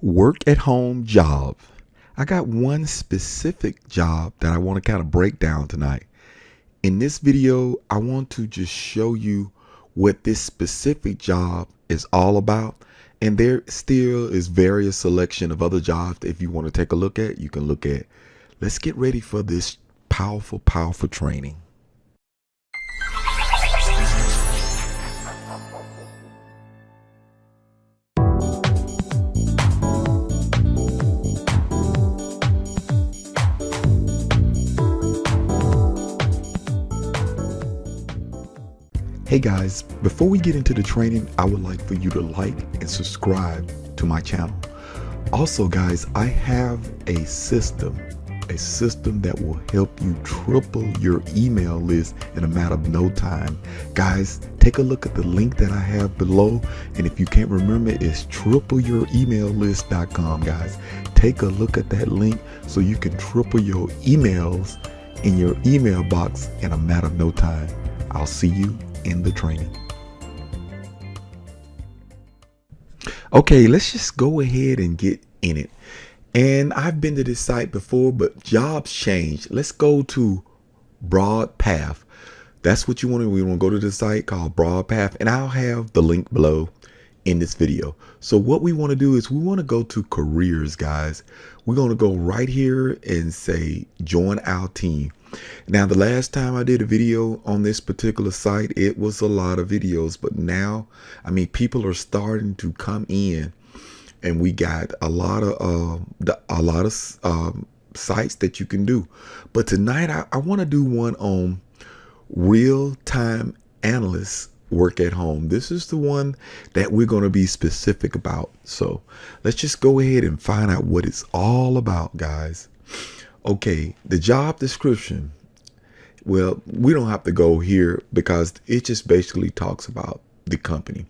work at home job. I got one specific job that I want to kind of break down tonight. In this video, I want to just show you what this specific job is all about. And there still is various selection of other jobs that if you want to take a look at, you can look at. Let's get ready for this powerful training. Hey guys, before we get into the training, I would like for you to like and subscribe to my channel. Also guys, I have a system that will help you triple your email list in a matter of no time. Guys, take a look at the link that I have below. And if you can't remember, it's tripleyouremaillist.com, guys. Take a look at that link so you can triple your emails in your email box in a matter of no time. I'll see you in the training. Okay, let's just go ahead and get in it. And I've been to this site before, but jobs change. Let's go to Broad Path. That's what you want to. We want to go to the site called Broad Path, and I'll have the link below in this video. So what we want to do is we want to go to careers, guys. We're going to go right here and say join our team. Now, the last time I did a video on this particular site, it was a lot of videos, but now, I mean, people are starting to come in, and we got a lot of sites that you can do. But tonight, I want to do one on Real-Time Analyst work at home. This is the one that we're going to be specific about. So let's just go ahead and find out what it's all about, guys. Okay, the job description. Well, we don't have to go here because it just basically talks about the company.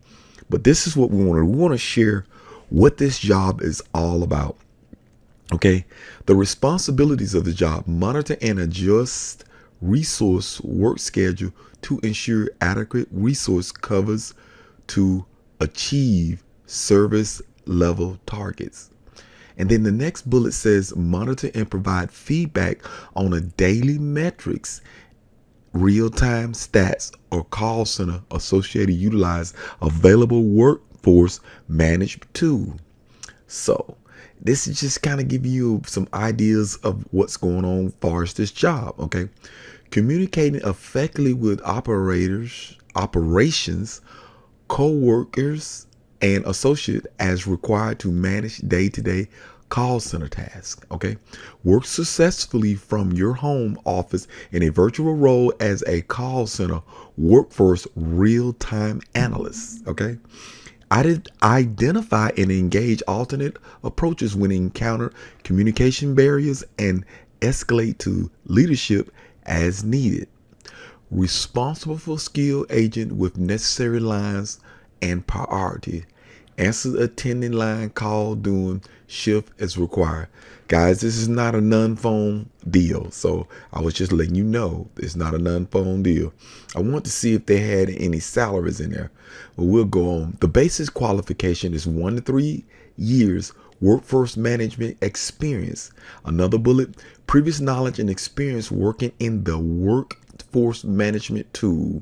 But this is what we want to do. We want to share what this job is all about. Okay, the responsibilities of the job: monitor and adjust resource work schedule to ensure adequate resource covers to achieve service level targets. And then the next bullet says monitor and provide feedback on a daily metrics, real-time stats, or call center associated utilize available workforce management tool. So this is just kind of giving you some ideas of what's going on as far as this job. Okay, communicating effectively with operations, co-workers, and associate as required to manage day-to-day call center tasks. Okay, work successfully from your home office in a virtual role as a call center workforce real-time analyst. Okay, identify and engage alternate approaches when encounter communication barriers and escalate to leadership as needed. Responsible for skill agent with necessary lines and priority. Answer attending line call during shift as required. Guys, this is not a non-phone deal. So I was just letting you know it's not a non-phone deal. I want to see if they had any salaries in there. But we'll go on. The basic qualification is 1 to 3 years workforce management experience. Another bullet: previous knowledge and experience working in the workforce management tool.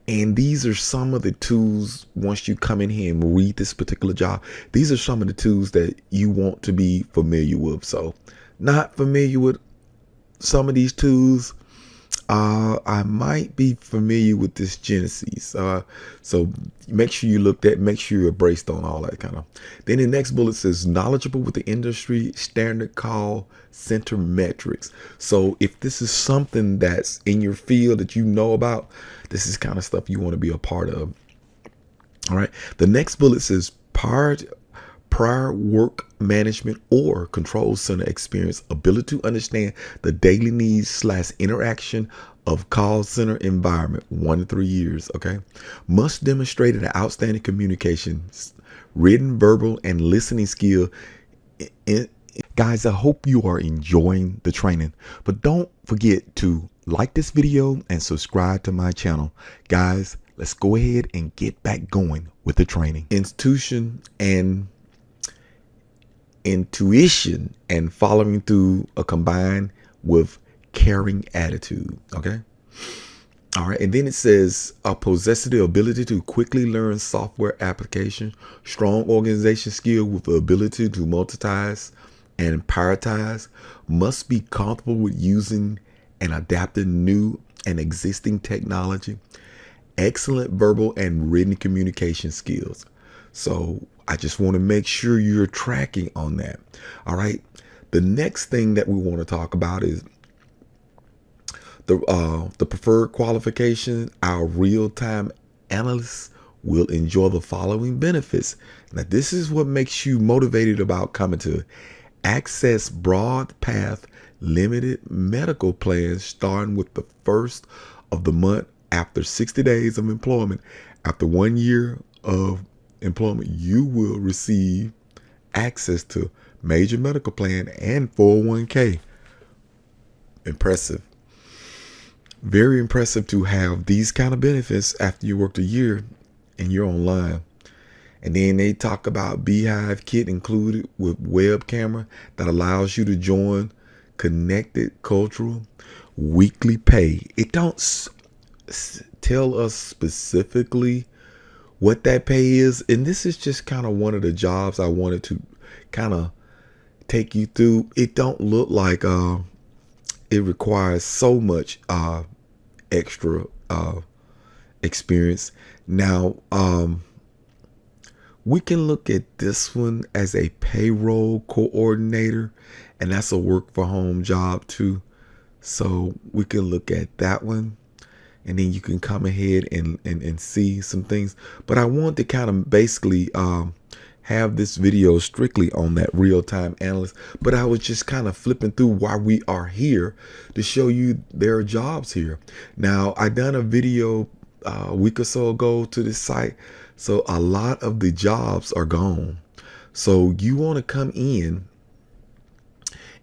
And these are some of the tools. Once you come in here and read this particular job, these are some of the tools that you want to be familiar with. So not familiar with some of these tools, I might be familiar with this Genesis. So make sure you make sure you're braced on all that kind of. Then the next bullet says knowledgeable with the industry standard call center metrics. So if this is something that's in your field that you know about, this is kind of stuff you want to be a part of. All right. The next bullet says prior work management or control center experience, ability to understand the daily needs / interaction of call center environment, 1 to 3 years. Okay. Must demonstrate an outstanding communication, written, verbal, and listening skill. Guys, I hope you are enjoying the training, but don't forget to like this video and subscribe to my channel. Guys, let's go ahead and get back going with the training. Institution and intuition and following through are combined with caring attitude. Okay. All right. And then it says possess the ability to quickly learn software application, strong organization skill with the ability to multitask and prioritize, must be comfortable with using and adapting new and existing technology, excellent verbal and written communication skills. So I just want to make sure you're tracking on that. All right. The next thing that we want to talk about is the preferred qualification. Our real-time analysts will enjoy the following benefits. Now, this is what makes you motivated about coming to access broad path limited medical plans starting with the first of the month after 60 days of employment. After 1 year of employment, you will receive access to major medical plan and 401k. Impressive. Very impressive to have these kind of benefits after you worked a year and you're online. And then they talk about Beehive Kit included with web camera that allows you to join connected cultural weekly pay. It don't tell us specifically what that pay is. And this is just kind of one of the jobs I wanted to kind of take you through. It don't look like it requires so much extra experience. Now, we can look at this one as a payroll coordinator, and that's a work for home job too. So we can look at that one, and then you can come ahead and see some things. But I want to kind of basically have this video strictly on that real-time analyst. But I was just kind of flipping through why we are here to show you there are jobs here. Now, I done a video a week or so ago to this site. So a lot of the jobs are gone. So you want to come in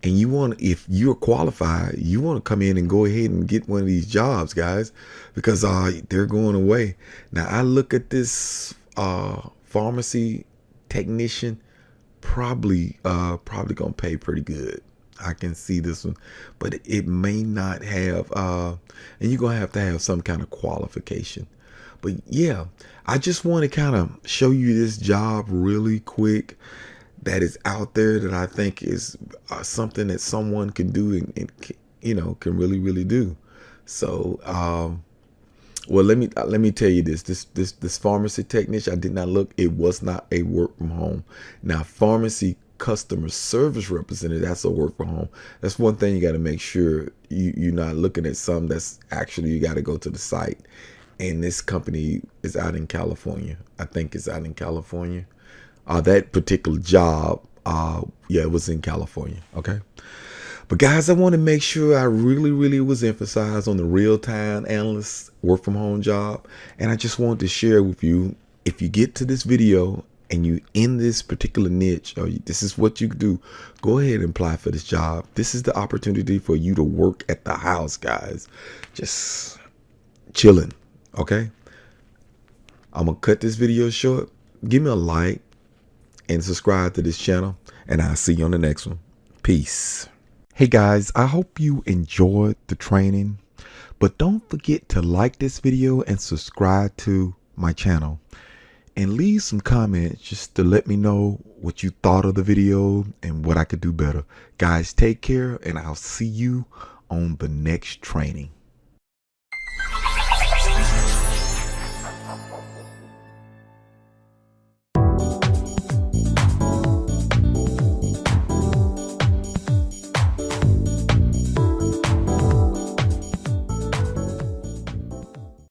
and you want, if you're qualified, you want to come in and go ahead and get one of these jobs, guys, because they're going away. Now, I look at this pharmacy technician, probably gonna pay pretty good. I can see this one, but it may not have and you're gonna have to have some kind of qualification. But yeah, I just want to kind of show you this job really quick that is out there that I think is something that someone can do and can really do. So well, let me tell you this pharmacy technician, I did not look. It was not a work from home. Now, pharmacy customer service representative, that's a work from home. That's one thing you got to make sure you're not looking at something that's actually, you got to go to the site. And this company is out in California. I think it's out in California. That particular job, yeah, it was in California. Okay. But guys, I want to make sure I really was emphasized on the real-time analyst work from home job. And I just want to share with you, if you get to this video and you in this particular niche, or this is what you do, go ahead and apply for this job. This is the opportunity for you to work at the house, guys. Just chilling. Okay. I'm going to cut this video short. Give me a like and subscribe to this channel, and I'll see you on the next one. Peace. Hey guys, I hope you enjoyed the training, but don't forget to like this video and subscribe to my channel and leave some comments just to let me know what you thought of the video and what I could do better. Guys, take care, and I'll see you on the next training.